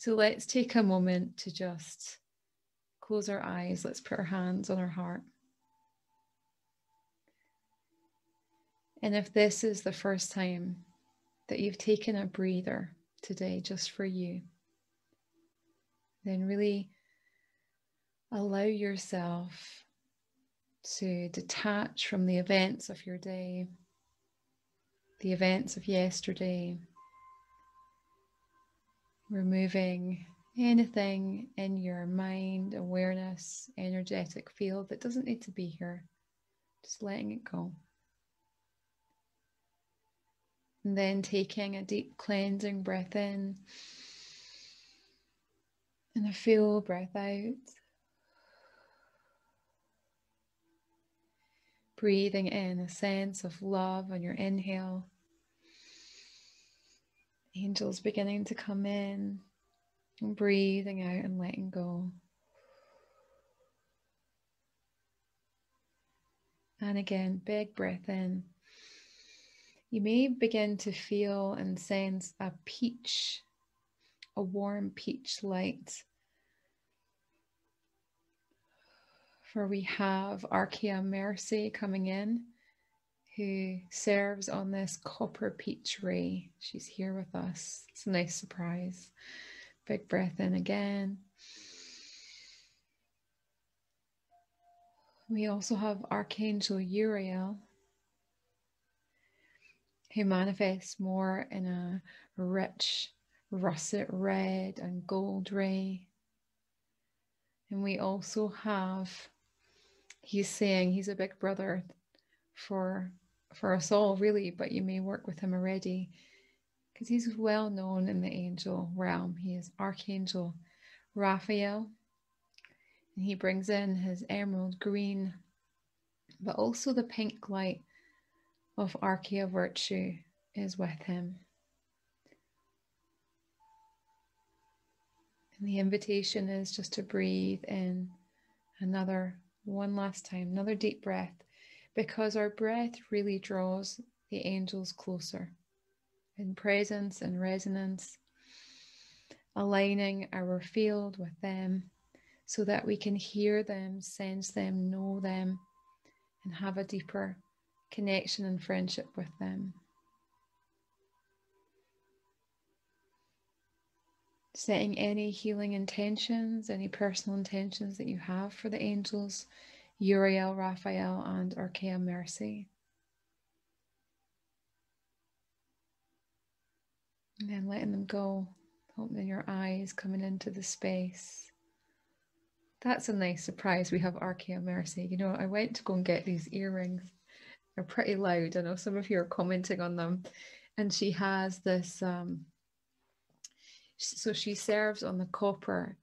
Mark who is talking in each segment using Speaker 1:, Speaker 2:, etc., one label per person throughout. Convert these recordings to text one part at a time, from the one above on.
Speaker 1: So let's take a moment to just close our eyes. Let's put our hands on our heart. And if this is the first time that you've taken a breather today just for you, then really allow yourself to detach from the events of your day, the events of yesterday, removing anything in your mind, awareness, energetic field that doesn't need to be here, just letting it go. And then taking a deep cleansing breath in and a full breath out. Breathing in a sense of love on your inhale. Angels beginning to come in. And breathing out and letting go. And again, big breath in. You may begin to feel and sense a peach, a warm peach light. For we have Archeia Mercy coming in, who serves on this copper peach ray. She's here with us. It's a nice surprise. Big breath in again. We also have Archangel Uriel, who manifests more in a rich russet red and gold ray. And we also have, he's saying he's a big brother for us all really, but you may work with him already because he's well known in the angel realm. He is Archangel Raphael, and he brings in his emerald green, but also the pink light of Archeia virtue is with him. And the invitation is just to breathe in one last time, another deep breath, because our breath really draws the angels closer in presence and resonance, aligning our field with them so that we can hear them, sense them, know them, and have a deeper connection and friendship with them. Setting any healing intentions, any personal intentions that you have for the angels, Uriel, Raphael, and Archeia Mercy. And then letting them go, opening your eyes, coming into the space. That's a nice surprise. We have Archeia Mercy. You know, I went to go and get these earrings. They're pretty loud. I know some of you are commenting on them. And she has this, so she serves on the copper,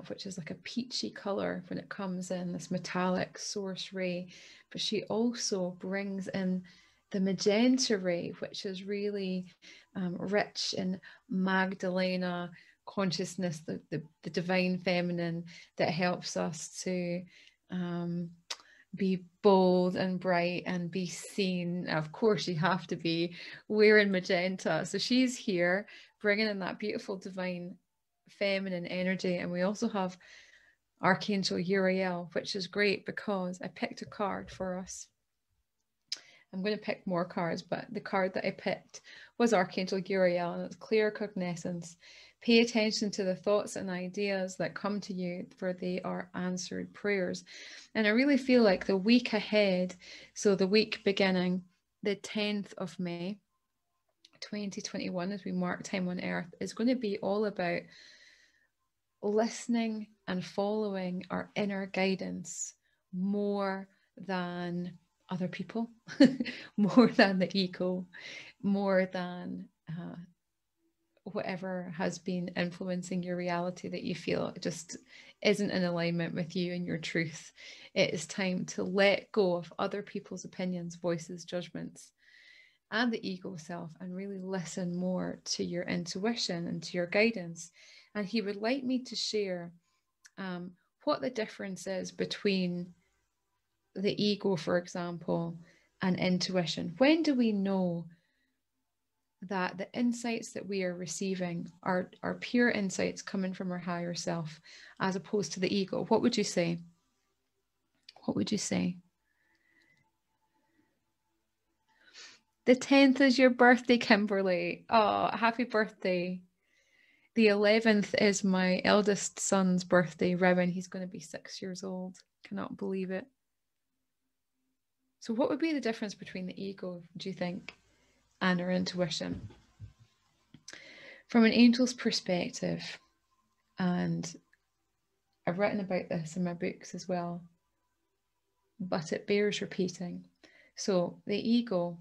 Speaker 1: which is like a peachy color when it comes in, this metallic source ray. But she also brings in the magenta ray, which is really rich in Magdalena consciousness, the divine feminine that helps us to be bold and bright and be seen. Of course, you have to be wearing magenta. So she's here bringing in that beautiful divine feminine energy. And we also have Archangel Uriel, which is great because I picked a card for us. I'm going to pick more cards, but the card that I picked was Archangel Uriel, and it's clear cognizance. Pay attention to the thoughts and ideas that come to you, for they are answered prayers. And I really feel like the week ahead, so the week beginning the 10th of May, 2021, as we mark time on earth, is going to be all about listening and following our inner guidance more than other people, more than the ego, more than whatever has been influencing your reality that you feel just isn't in alignment with you and your truth. It is time to let go of other people's opinions, voices, judgments, and the ego self, and really listen more to your intuition and to your guidance. And he would like me to share what the difference is between the ego, for example, and intuition. When do we know that the insights that we are receiving are pure insights coming from our higher self, as opposed to the ego. What would you say? What would you say? The 10th is your birthday, Kimberly. Oh, happy birthday. The 11th is my eldest son's birthday, Rowan. He's going to be 6 years old. Cannot believe it. So what would be the difference between the ego, do you think, and our intuition? From an angel's perspective, and I've written about this in my books as well, but it bears repeating. So the ego,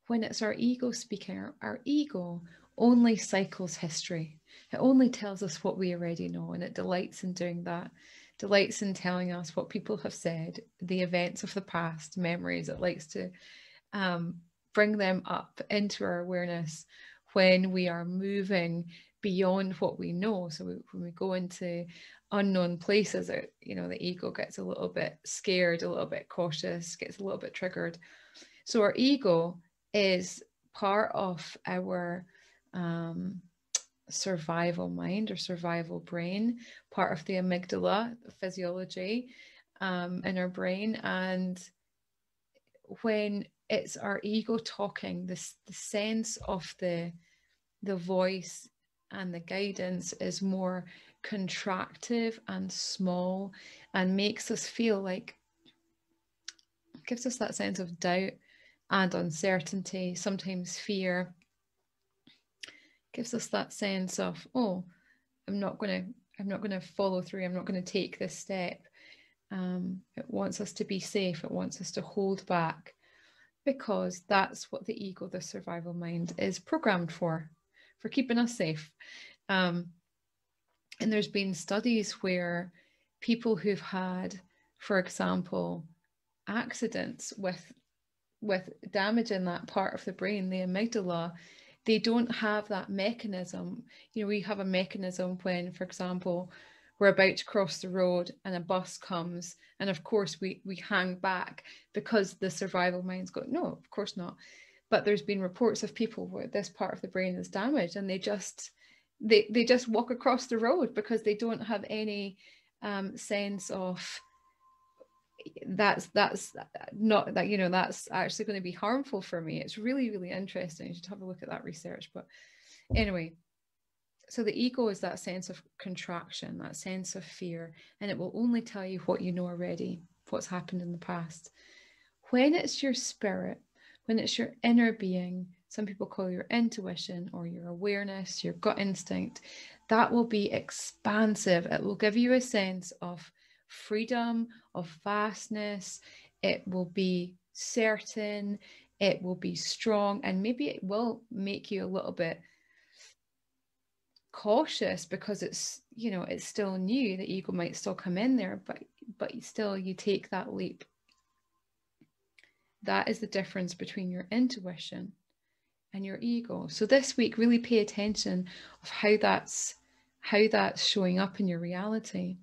Speaker 1: when it's our ego speaking, our ego only cycles history. It only tells us what we already know, and it delights in doing that. Delights in telling us what people have said, the events of the past, memories. It likes to bring them up into our awareness when we are moving beyond what we know. So when we go into unknown places, you know, the ego gets a little bit scared, a little bit cautious, gets a little bit triggered. So our ego is part of our survival mind or survival brain, part of the amygdala physiology in our brain. And when it's our ego talking, the sense of the voice and the guidance is more contractive and small, and makes us feel like, gives us that sense of doubt and uncertainty, sometimes fear. Gives us that sense of, oh, I'm not going to follow through. I'm not going to take this step. It wants us to be safe. It wants us to hold back, because that's what the ego, the survival mind, is programmed for keeping us safe. And there's been studies where people who've had, for example, accidents with damage in that part of the brain, the amygdala, they don't have that mechanism. You know, we have a mechanism when, for example, we're about to cross the road and a bus comes, and of course we hang back because the survival mind's got, no, of course not. But there's been reports of people where this part of the brain is damaged, and they just walk across the road because they don't have any sense of that's not that, you know, that's actually going to be harmful for me. It's really, really interesting. You should have a look at that research. But anyway, so the ego is that sense of contraction, that sense of fear, and it will only tell you what you know already, what's happened in the past. When it's your spirit, when it's your inner being, some people call your intuition or your awareness, your gut instinct, that will be expansive. It will give you a sense of freedom, of vastness. It will be certain, it will be strong, and maybe it will make you a little bit cautious because it's, you know, it's still new. The ego might still come in there, but still you take that leap. That is the difference between your intuition and your ego. So this week, really pay attention of how that's showing up in your reality.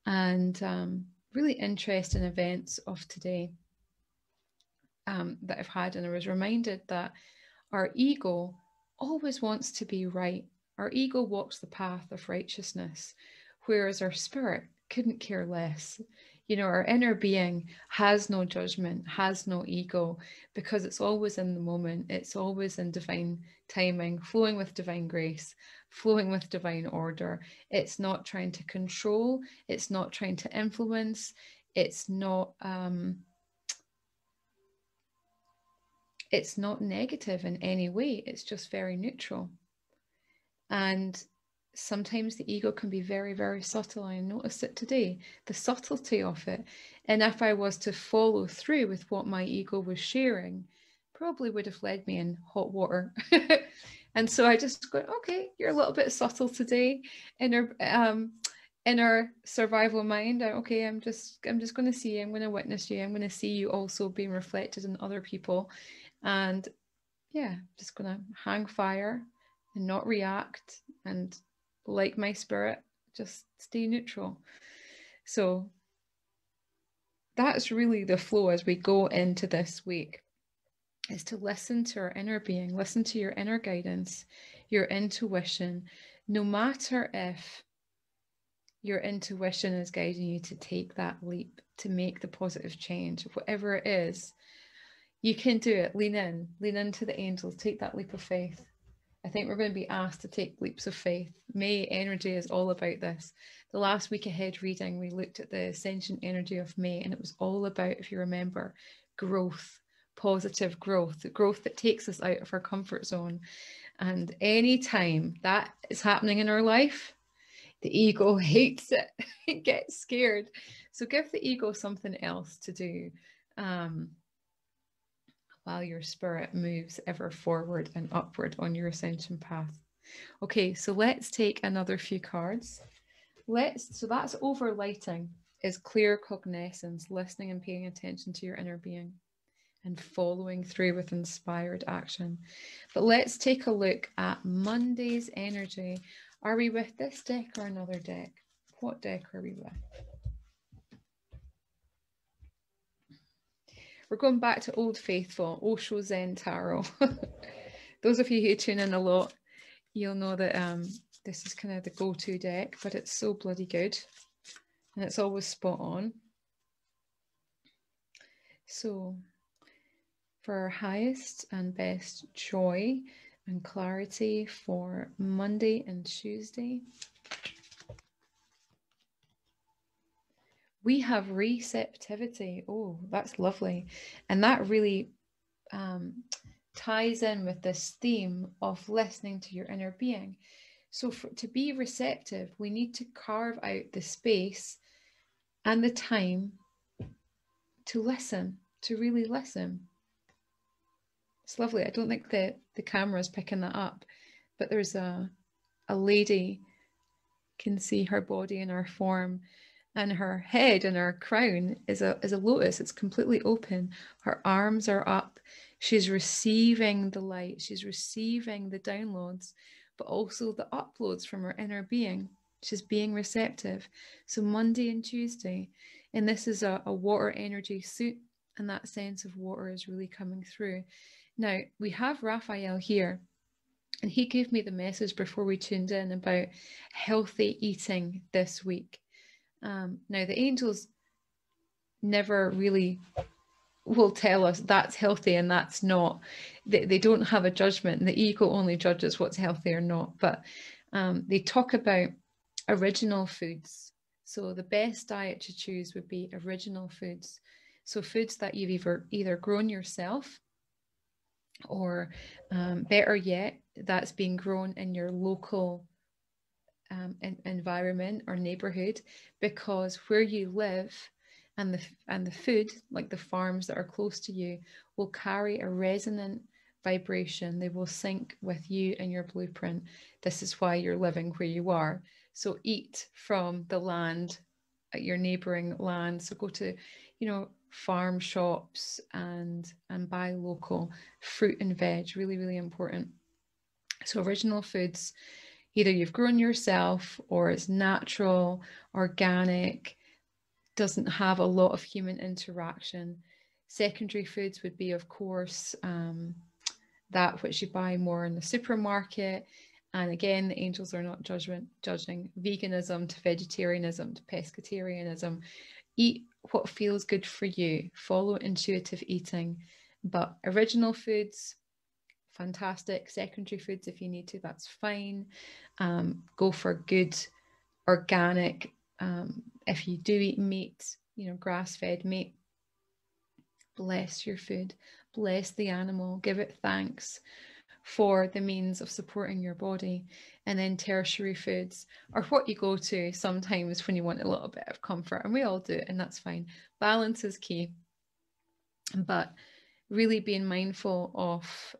Speaker 1: And really interesting events of today that I've had, and I was reminded that our ego always wants to be right. Our ego walks the path of righteousness, whereas our spirit couldn't care less. You know, our inner being has no judgment, has no ego, because it's always in the moment. It's always in divine timing, flowing with divine grace, flowing with divine order. It's not trying to control. It's not trying to influence. It's not negative in any way. It's just very neutral. And sometimes the ego can be very, very subtle. I noticed it today, the subtlety of it. And if I was to follow through with what my ego was sharing, probably would have led me in hot water. And so I just go, okay, you're a little bit subtle today in our survival mind. Okay, I'm just going to see you. I'm going to witness you. I'm going to see you also being reflected in other people. And yeah, just going to hang fire and not react, and like my spirit, just stay neutral. So that's really the flow as we go into this week. is to listen to our inner being, listen to your inner guidance, your intuition, no matter if your intuition is guiding you to take that leap, to make the positive change, whatever it is, you can do it. Lean into the angels, take that leap of faith. I think we're going to be asked to take leaps of faith. May energy is all about this. The last week ahead reading, we looked at the ascension energy of May, and it was all about, if you remember, growth, positive growth, the growth that takes us out of our comfort zone. And any time that is happening in our life, the ego hates it. It gets scared. So give the ego something else to do. While your spirit moves ever forward and upward on your ascension path. Okay, so let's take another few cards. So that's overlighting, is clear cognizance, listening and paying attention to your inner being and following through with inspired action. But let's take a look at Monday's energy. Are we with this deck or another deck? What deck are we with? We're going back to Old Faithful, Osho Zen Tarot. Those of you who tune in a lot, you'll know that this is kind of the go-to deck, but it's so bloody good. And it's always spot on. So, for our highest and best joy and clarity for Monday and Tuesday, we have receptivity. Oh, that's lovely. And that really ties in with this theme of listening to your inner being. So to be receptive, we need to carve out the space and the time to listen, to really listen. It's lovely. I don't think the camera is picking that up, but there's a lady, can see her body and her form, and her head and her crown is a lotus. It's completely open. Her arms are up. She's receiving the light. She's receiving the downloads, but also the uploads from her inner being. She's being receptive. So Monday and Tuesday, and this is a water energy suit, and that sense of water is really coming through. Now, we have Raphael here, and he gave me the message before we tuned in about healthy eating this week. Now, the angels never really will tell us that's healthy and that's not. They don't have a judgment. The ego only judges what's healthy or not. But they talk about original foods. So the best diet to choose would be original foods. So foods that you've either grown yourself, or better yet, that's being grown in your local environment or neighborhood, because where you live and the food, like the farms that are close to you, will carry a resonant vibration. They will sync with you and your blueprint. This is why you're living where you are. So eat from the land, at your neighboring land. So go to, farm shops and buy local fruit and veg. Really, really important. So original foods, either you've grown yourself or it's natural, organic, doesn't have a lot of human interaction. Secondary foods would be, of course, that which you buy more in the supermarket. And again, the angels are not judging veganism to vegetarianism to pescatarianism. Eat what feels good for you. Follow intuitive eating. But original foods, fantastic. Secondary foods, if you need to, that's fine. Go for good organic. If you do eat meat, grass-fed meat, bless your food, bless the animal, give it thanks for the means of supporting your body. And then tertiary foods are what you go to sometimes when you want a little bit of comfort, and we all do it, and that's fine. Balance is key, but really being mindful of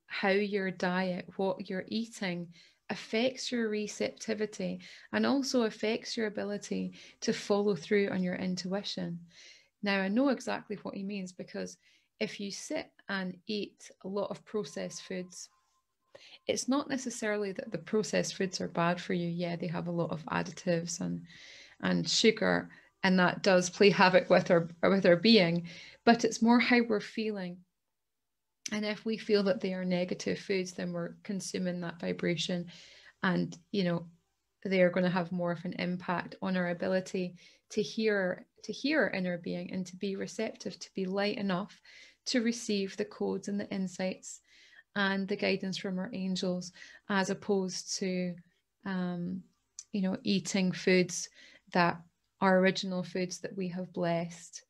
Speaker 1: how your diet, what you're eating, affects your receptivity and also affects your ability to follow through on your intuition. Now, I know exactly what he means, because if you sit and eat a lot of processed foods, it's not necessarily that the processed foods are bad for you. Yeah, they have a lot of additives and sugar, and that does play havoc with our being, but it's more how we're feeling. And if we feel that they are negative foods, then we're consuming that vibration, and they are going to have more of an impact on our ability to hear our inner being, and to be receptive, to be light enough to receive the codes and the insights and the guidance from our angels, as opposed to eating foods that are original foods that we have blessed.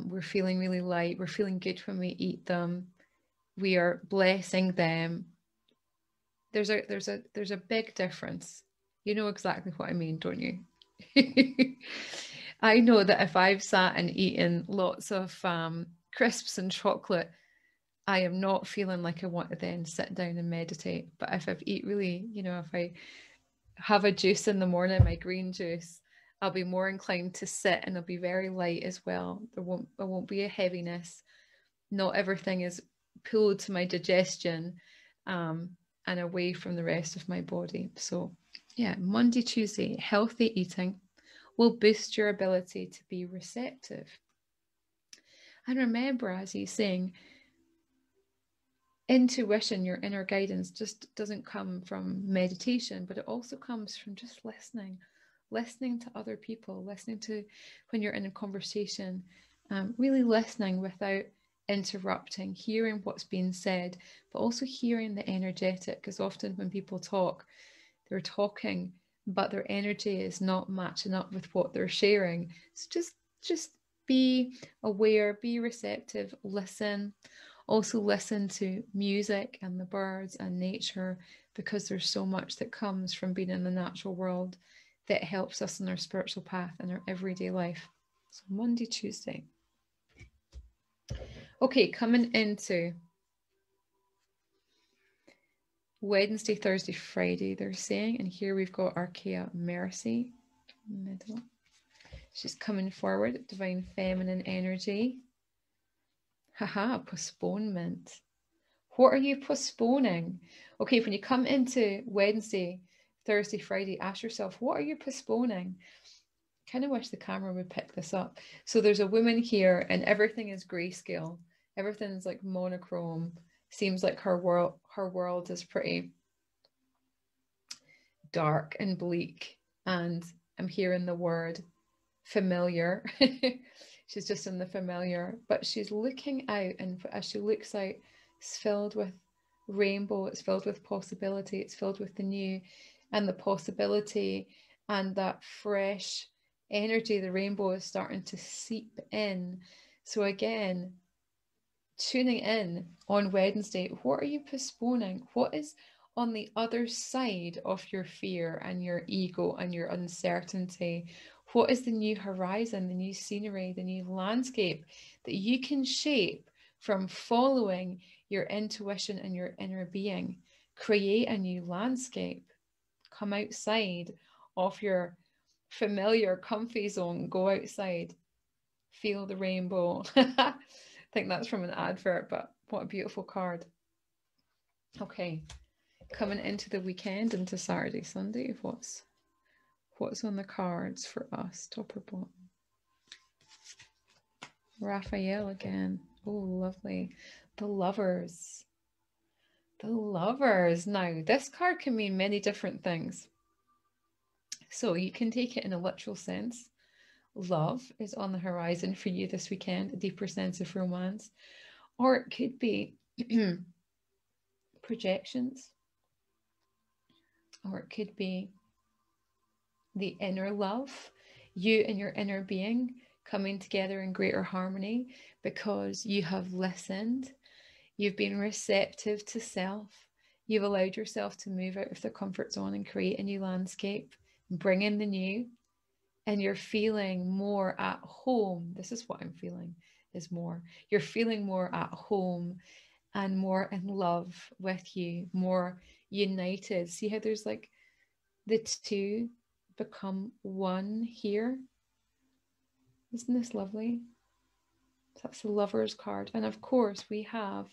Speaker 1: We're feeling really light, we're feeling good when we eat them, we are blessing them. There's a big difference. You know exactly what I mean, don't you? I know that if I've sat and eaten lots of crisps and chocolate, I am not feeling like I want to then sit down and meditate. But if I've eat really, if I have a juice in the morning, my green juice, I'll be more inclined to sit, and it'll be very light as well. There won't be a heaviness. Not everything is pulled to my digestion and away from the rest of my body. So yeah, Monday, Tuesday, healthy eating will boost your ability to be receptive. And remember, as he's saying, intuition, your inner guidance, just doesn't come from meditation, but it also comes from just listening to other people, listening to when you're in a conversation, really listening without interrupting, hearing what's being said, but also hearing the energetic, because often when people talk, they're talking, but their energy is not matching up with what they're sharing. So just be aware, be receptive, listen. Also listen to music and the birds and nature, because there's so much that comes from being in the natural world that helps us in our spiritual path and our everyday life. So Monday, Tuesday. Okay, coming into Wednesday, Thursday, Friday, they're saying, and here we've got Archeia Mercy, middle. She's coming forward, divine feminine energy. Haha, postponement. What are you postponing? Okay, when you come into Wednesday, Thursday, Friday, ask yourself, what are you postponing? Kind of wish the camera would pick this up. So there's a woman here and everything is grayscale. Everything's like monochrome. Seems like her world is pretty dark and bleak. And I'm hearing the word familiar. She's just in the familiar, but she's looking out, and as she looks out, it's filled with rainbow, it's filled with possibility, it's filled with the new and the possibility, and that fresh energy, the rainbow is starting to seep in. So again, tuning in on Wednesday, what are you postponing? What is on the other side of your fear and your ego and your uncertainty? What is the new horizon, the new scenery, the new landscape that you can shape from following your intuition and your inner being? Create a new landscape. Come outside of your familiar, comfy zone. Go outside. Feel the rainbow. I think that's from an advert, but what a beautiful card. Okay, coming into the weekend, into Saturday, Sunday, what's on the cards for us, top or bottom? Raphael again. Oh, lovely. The Lovers. The Lovers. Now, this card can mean many different things. So you can take it in a literal sense. Love is on the horizon for you this weekend, a deeper sense of romance. Or it could be projections. Or it could be the inner love, you and your inner being coming together in greater harmony because you have listened, you've been receptive to self, you've allowed yourself to move out of the comfort zone and create a new landscape, bring in the new, and you're feeling more at home. This is what I'm feeling, is more. You're feeling more at home and more in love with you, more united. See how there's like the two become one here? Isn't this lovely? That's the Lovers card. And of course we have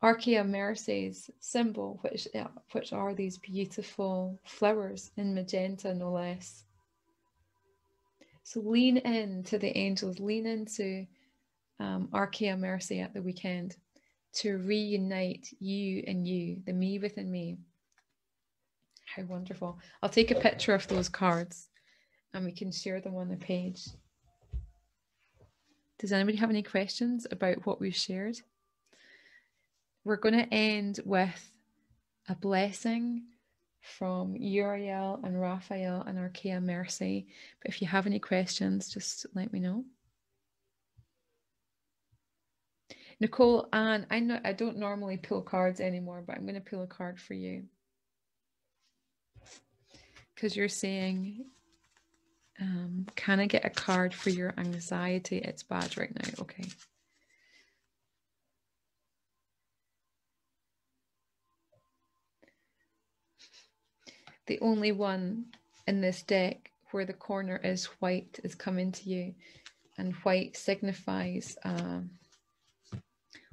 Speaker 1: Archeia Mercy's symbol, which are these beautiful flowers in magenta, no less. So lean into the angels, lean into Archeia Mercy at the weekend to reunite you and you, the me within me. How wonderful. I'll take a picture of those cards and we can share them on the page. Does anybody have any questions about what we've shared? We're going to end with a blessing from Uriel and Raphael and Archeia Mercy. But if you have any questions, just let me know. Nicole, Anne, I don't normally pull cards anymore, but I'm going to pull a card for you. Because you're saying, can I get a card for your anxiety? It's bad right now. Okay. The only one in this deck where the corner is white is coming to you, and white signifies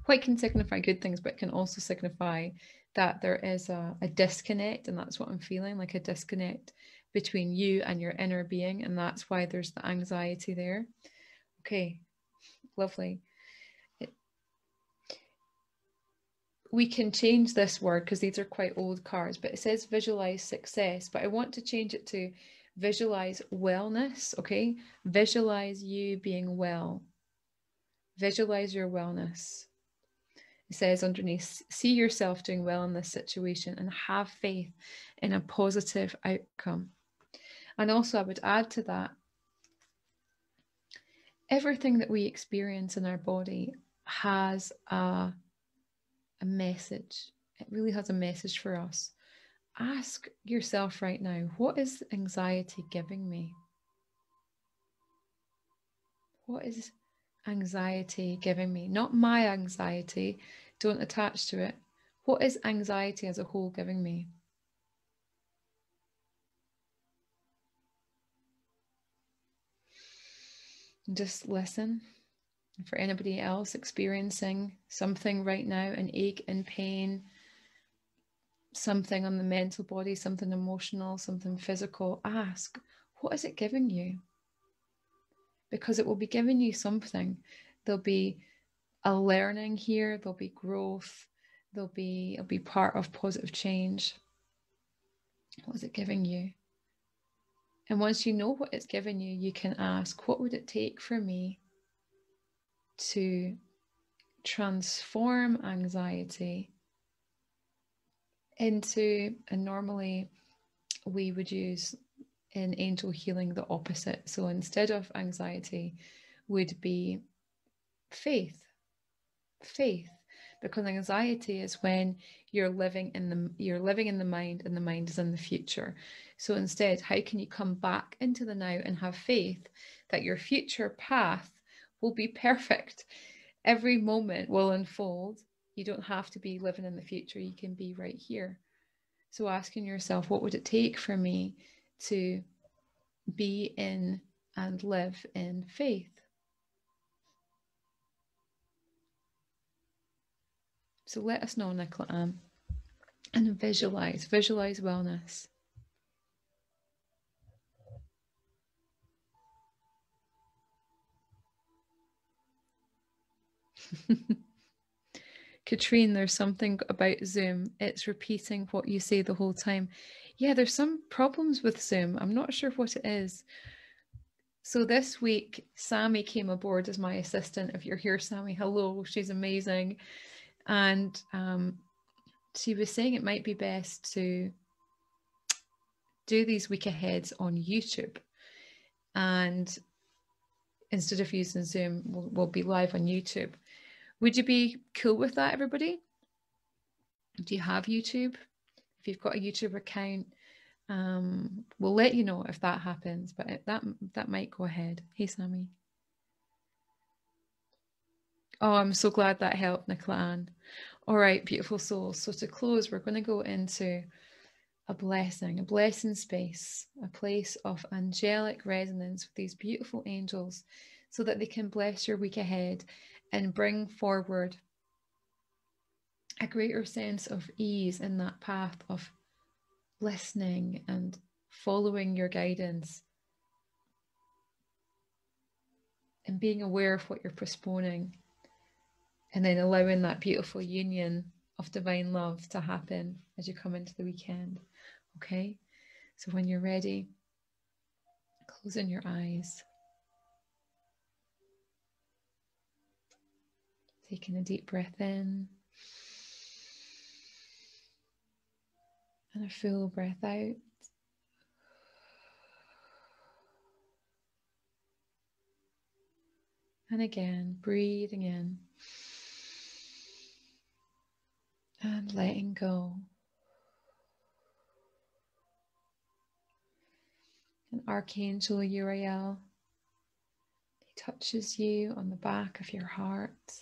Speaker 1: white can signify good things, but it can also signify that there is a disconnect, and that's what I'm feeling, like a disconnect between you and your inner being, and that's why there's the anxiety there. Okay, lovely. We can change this word because these are quite old cards, but it says visualize success, but I want to change it to visualize wellness. Okay, visualize you being well. Visualize your wellness. It says underneath, see yourself doing well in this situation and have faith in a positive outcome. And also I would add to that, everything that we experience in our body has a message. It really has a message for us. Ask yourself right now, what is anxiety giving me? What is anxiety giving me? Not my anxiety. Don't attach to it. What is anxiety as a whole giving me? And just listen. And for anybody else experiencing something right now, an ache and pain, something on the mental body, something emotional, something physical, ask, what is it giving you? Because it will be giving you something. There'll be a learning here, there'll be growth, it'll be part of positive change. What is it giving you? And once you know what it's giving you, you can ask, what would it take for me to transform anxiety into, and normally we would use in angel healing the opposite. So instead of anxiety would be faith, because anxiety is when you're living in the mind, and the mind is in the future. So instead, how can you come back into the now and have faith that your future path will be perfect? Every moment will unfold. You don't have to be living in the future. You can be right here. So asking yourself, what would it take for me to be in and live in faith? So let us know, Nicola Ann. And visualize wellness. Katrine, there's something about Zoom. It's repeating what you say the whole time. Yeah, there's some problems with Zoom. I'm not sure what it is. So this week, Sammy came aboard as my assistant. If you're here, Sammy, hello. She's amazing. And she was saying it might be best to do these week aheads on YouTube. And instead of using Zoom, we'll be live on YouTube. Would you be cool with that, everybody? Do you have YouTube? If you've got a YouTube account, we'll let you know if that happens, but that might go ahead. Hey, Sammy. Oh, I'm so glad that helped, Nicola Ann. All right, beautiful souls. So to close, we're going to go into a blessing space, a place of angelic resonance with these beautiful angels so that they can bless your week ahead and bring forward a greater sense of ease in that path of listening and following your guidance and being aware of what you're postponing, and then allowing that beautiful union of divine love to happen as you come into the weekend. Okay, so when you're ready, closing your eyes, taking a deep breath in and a full breath out. And again, breathing in and letting go. And Archangel Uriel, he touches you on the back of your heart.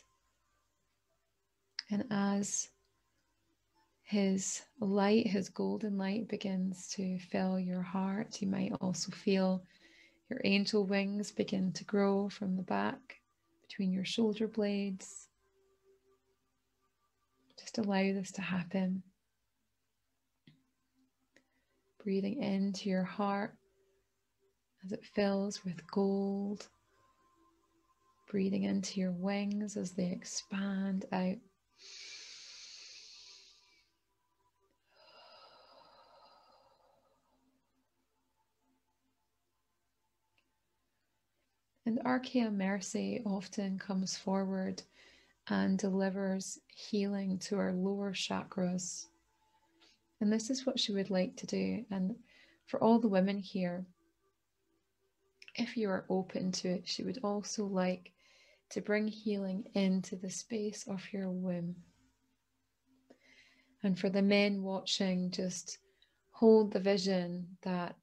Speaker 1: And as his light, his golden light, begins to fill your heart, you might also feel your angel wings begin to grow from the back between your shoulder blades. Just allow this to happen. Breathing into your heart as it fills with gold. Breathing into your wings as they expand out. And Archeia Mercy often comes forward and delivers healing to our lower chakras. And this is what she would like to do. And for all the women here, if you are open to it, she would also like to bring healing into the space of your womb. And for the men watching, just hold the vision that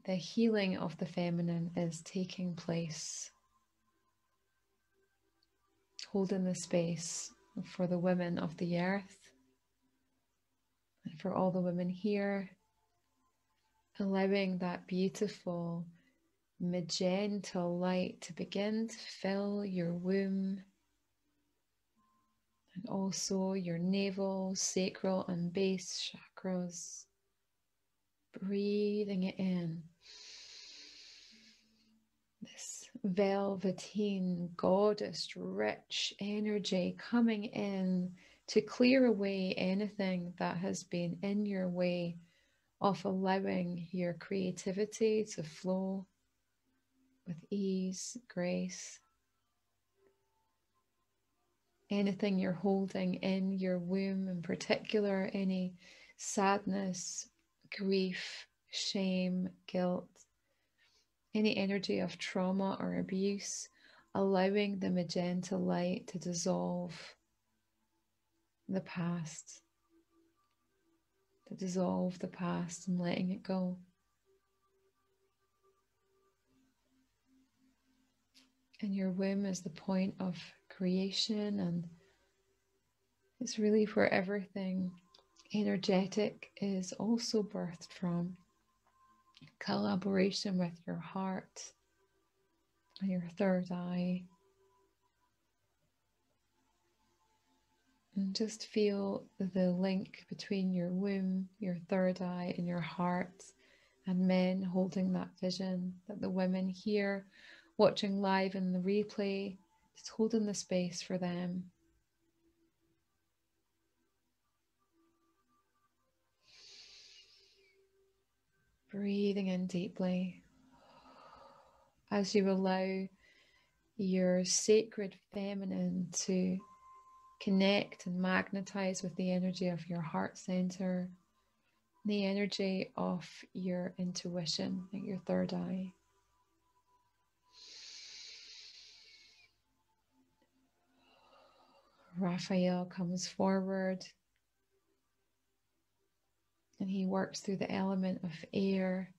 Speaker 1: the healing of the feminine is taking place. Holding the space for the women of the earth and for all the women here, allowing that beautiful magenta light to begin to fill your womb and also your navel, sacral and base chakras. Breathing it in. This velveteen, goddess, rich energy coming in to clear away anything that has been in your way of allowing your creativity to flow with ease, grace. Anything you're holding in your womb, in particular, any sadness, grief, shame, guilt, any energy of trauma or abuse, allowing the magenta light to dissolve the past, and letting it go. And your womb is the point of creation, and it's really where everything energetic is also birthed from. Collaboration with your heart and your third eye. And just feel the link between your womb, your third eye, and your heart, and men holding that vision, that the women here watching live in the replay, just holding the space for them. Breathing in deeply as you allow your sacred feminine to connect and magnetize with the energy of your heart center, the energy of your intuition, like your third eye. Raphael comes forward and he works through the element of air,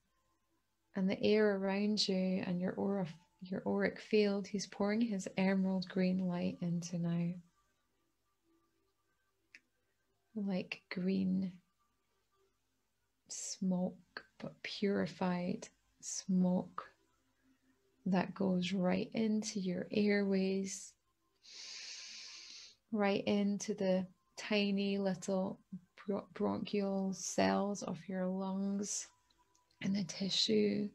Speaker 1: and the air around you and your auric field. He's pouring his emerald green light into now, like green smoke, but purified smoke that goes right into your airways, right into the tiny little bronchial cells of your lungs and the tissue,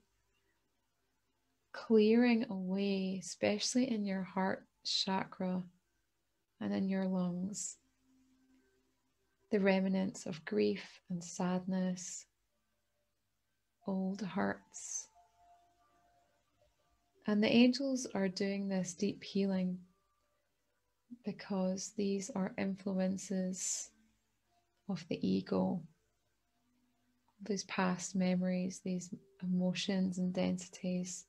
Speaker 1: clearing away, especially in your heart chakra and in your lungs, the remnants of grief and sadness, old hurts. And the angels are doing this deep healing because these are influences of the ego, these past memories, these emotions and densities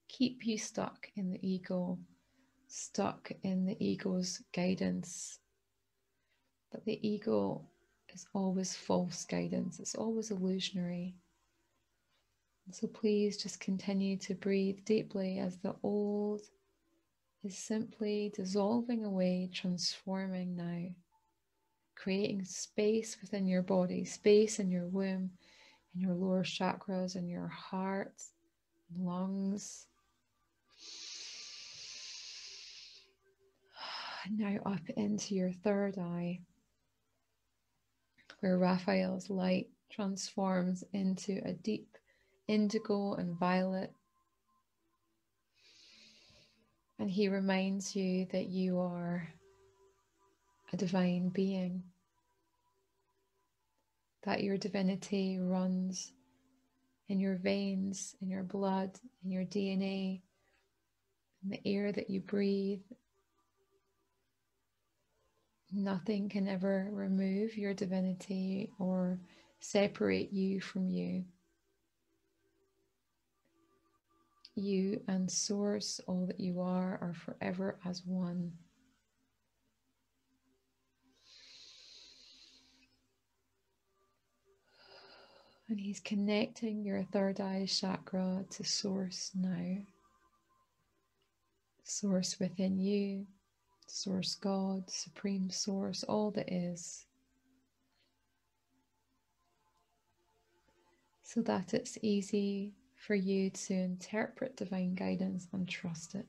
Speaker 1: keep you stuck in the ego, stuck in the ego's guidance. But the ego is always false guidance, it's always illusionary. So please just continue to breathe deeply as the old is simply dissolving away, transforming now, creating space within your body, space in your womb, in your lower chakras, in your heart, lungs. Now up into your third eye, where Raphael's light transforms into a deep indigo and violet. And he reminds you that you are a divine being, that your divinity runs in your veins, in your blood, in your DNA, in the air that you breathe. Nothing can ever remove your divinity or separate you from you. You and Source, all that you are forever as one. And he's connecting your third eye chakra to Source now. Source within you, Source God, Supreme Source, all that is. So that it's easy for you to interpret divine guidance and trust it.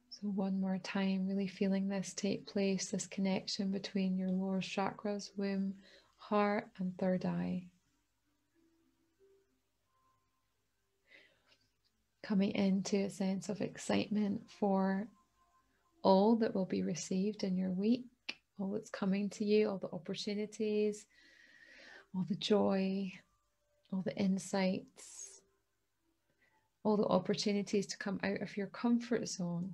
Speaker 1: So one more time, really feeling this take place, this connection between your lower chakras, womb, heart, and third eye. Coming into a sense of excitement for all that will be received in your week, all that's coming to you, all the opportunities, all the joy, all the insights, all the opportunities to come out of your comfort zone.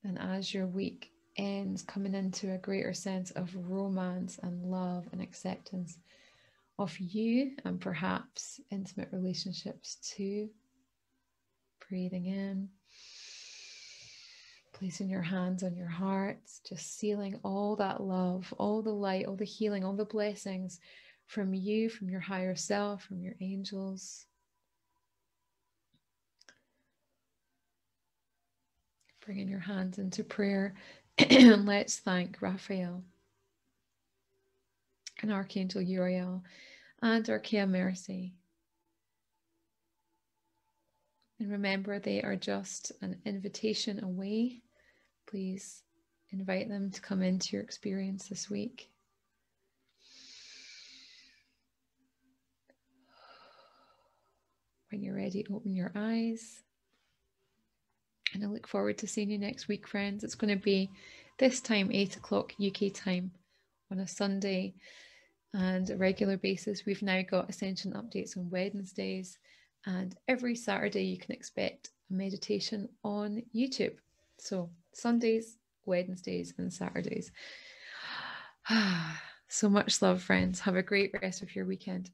Speaker 1: And as your week ends, coming into a greater sense of romance and love and acceptance of you and perhaps intimate relationships too. Breathing in, placing your hands on your heart, just sealing all that love, all the light, all the healing, all the blessings from you, from your higher self, from your angels. Bringing your hands into prayer. And let's thank Raphael and Archangel Uriel and Archeia Mercy. And remember, they are just an invitation away. Please invite them to come into your experience this week. When you're ready, open your eyes. And I look forward to seeing you next week, friends. It's going to be this time, 8 o'clock UK time on a Sunday and a regular basis. We've now got Ascension updates on Wednesdays, and every Saturday you can expect a meditation on YouTube. So Sundays, Wednesdays, and Saturdays. So much love, friends. Have a great rest of your weekend.